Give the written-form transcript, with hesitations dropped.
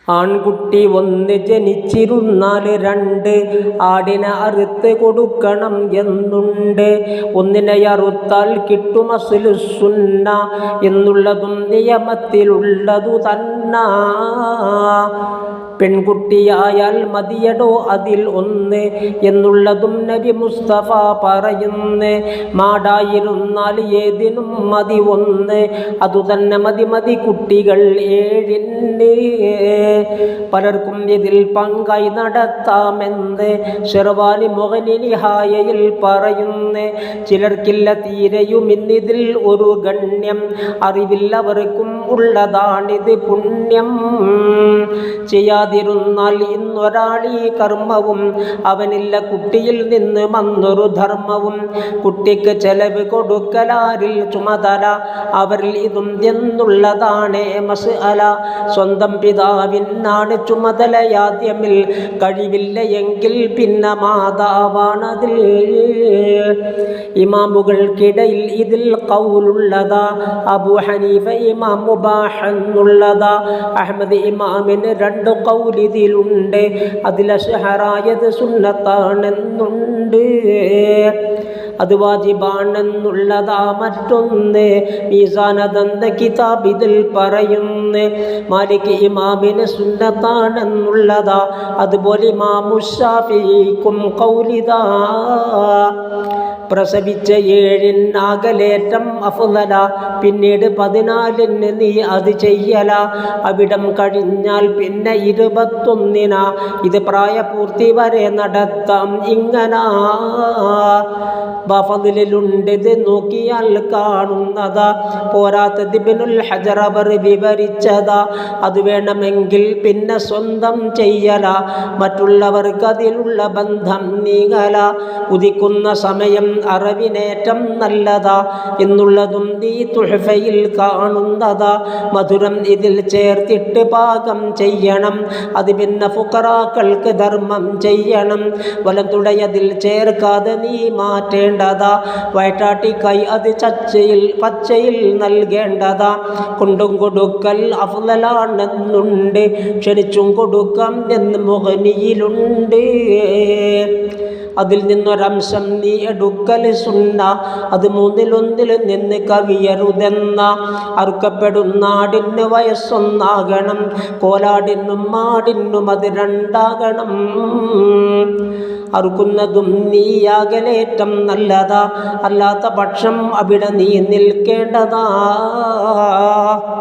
ആൺകുട്ടി ഒന്ന് ജനിച്ചിരുന്നാൽ രണ്ട് ആടിനെ അറുത്ത് കൊടുക്കണം എന്നുണ്ട്. ഒന്നിനെ അറുത്താൽ കിട്ടും അസ്ലു സുന്ന എന്നുള്ളതും നിയമത്തിലുള്ളതു തന്നെ. പെൺകുട്ടിയായാൽ മതിയടോ അതിൽ ഒന്ന് എന്നുള്ളതും നബി മുസ്തഫ പറയുന്നു. മാടായിരുന്നാൽ ഏതിനും മതി ഒന്ന്, അതുതന്നെ മതി കുട്ടികൾ ഏഴിന്. പലർക്കും ഇതിൽ പങ്കായി നടത്താമെന്ന് ഷെർവാനി മുഗനി നിഹായയിൽ പറയുന്നു. ചിലർക്കില്ല തീരെയും ഇന്നിതിൽ ഒരു ഗണ്യം, അറിവില്ലവർക്കും ഉള്ളതാണിത് പുണ്യം. ചെയ്യാതിരുന്നാൽ ഇന്നൊരാളീ കർമ്മവും അവനില്ല കുട്ടിയിൽ നിന്ന് വന്നൊരു ധർമ്മവും. കുട്ടിക്ക് ചെലവ് കൊടുക്കലാരിൽ ചുമതല, അവരിൽ ഇതും എന്നുള്ളതാണ് മസ്അല. സ്വന്തം പിതാവിനാണ് ചുമതലയാദ്യമിൽ, കഴിവില്ല എങ്കിൽ പിന്നെ മാതാവാണതിൽ. ഇമാമുകൾക്കിടയിൽ ഇതിൽ ഖൗലുള്ളതാ. അബൂ ഹനീഫ ഇമാം മുബാഹെന്നുള്ളതാ. അഹ്മദ് ഇമാമിന് രണ്ട് ഖൗലിതിലുണ്ട്. അതിലഷ്ഹറായത് സുന്നത്താണെന്നുണ്ട്, അത് വാജിബാണെന്നുള്ളതാ മറ്റൊന്ന്. മീസാനദന്ത കിതാബ് ഇതിൽ പറയുന്നു. മാലിക് ഇമാമിന് സുന്നത്താണെന്നുള്ളതാ. അതുപോലെ ഇമാമു ശാഫിഈക്കും ഖൗലിതാ. പ്രസവിച്ച 7-നാകലേറ്റം അഫ്ളല, പിന്നീട് 14 നീ അത് ചെയ്യല. അവിടം കഴിഞ്ഞാൽ പിന്നെ 21. ഇത് പ്രായപൂർത്തി വരെ നടത്താം ഇങ്ങനാ. ബഫദിലുണ്ടിത് നോക്കിയാൽ കാണുന്നതാ. പോരാത്തത് ഇബ്നുൽ ഹജർ അവർ വിവരിച്ചതാ. അത് വേണമെങ്കിൽ പിന്നെ സ്വന്തം ചെയ്യല, മറ്റുള്ളവർക്ക് അതിലുള്ള ബന്ധം നീങ്ങല. ഉദിക്കുന്ന സമയം അറിവിനേറ്റം നല്ലതാ എന്നുള്ളതും ഈ തുഹ്ഫയിൽ കാണുന്നതാ. മധുരം ഇതിൽ ചേർത്തിട്ട് പാകം ചെയ്യണം, അത് പിന്നെ ഫുഖറാക്കൾക്ക് ധർമ്മം ചെയ്യണം. വലതുടയതിൽ ചേർക്കാതെ നീ മാറ്റേണ്ടതാ. വയറ്റാട്ടിക്കായി അത് പച്ചയിൽ നൽകേണ്ടതാ. കൊണ്ടും കൊടുക്കൽ അഫ്ളലാണെന്നുണ്ട്, ക്ഷണിച്ചും കൊടുക്കാം എന്ന് മുഗനിയിലുണ്ട്. അതിൽ നിന്നൊരംശം നീ എടുക്കൽ സുന്ന, അത് 3-1 നിന്ന് കവിയരുതെന്ന. അറുക്കപ്പെടുന്ന ആടിന് വയസ്സൊന്നാകണം, കോലാടിനും മാടിനും അത് 2 അറുക്കുന്നതും നീയാകലേറ്റം നല്ലതാ. അല്ലാത്ത പക്ഷം അവിടെ നീ നിൽക്കേണ്ടതാ.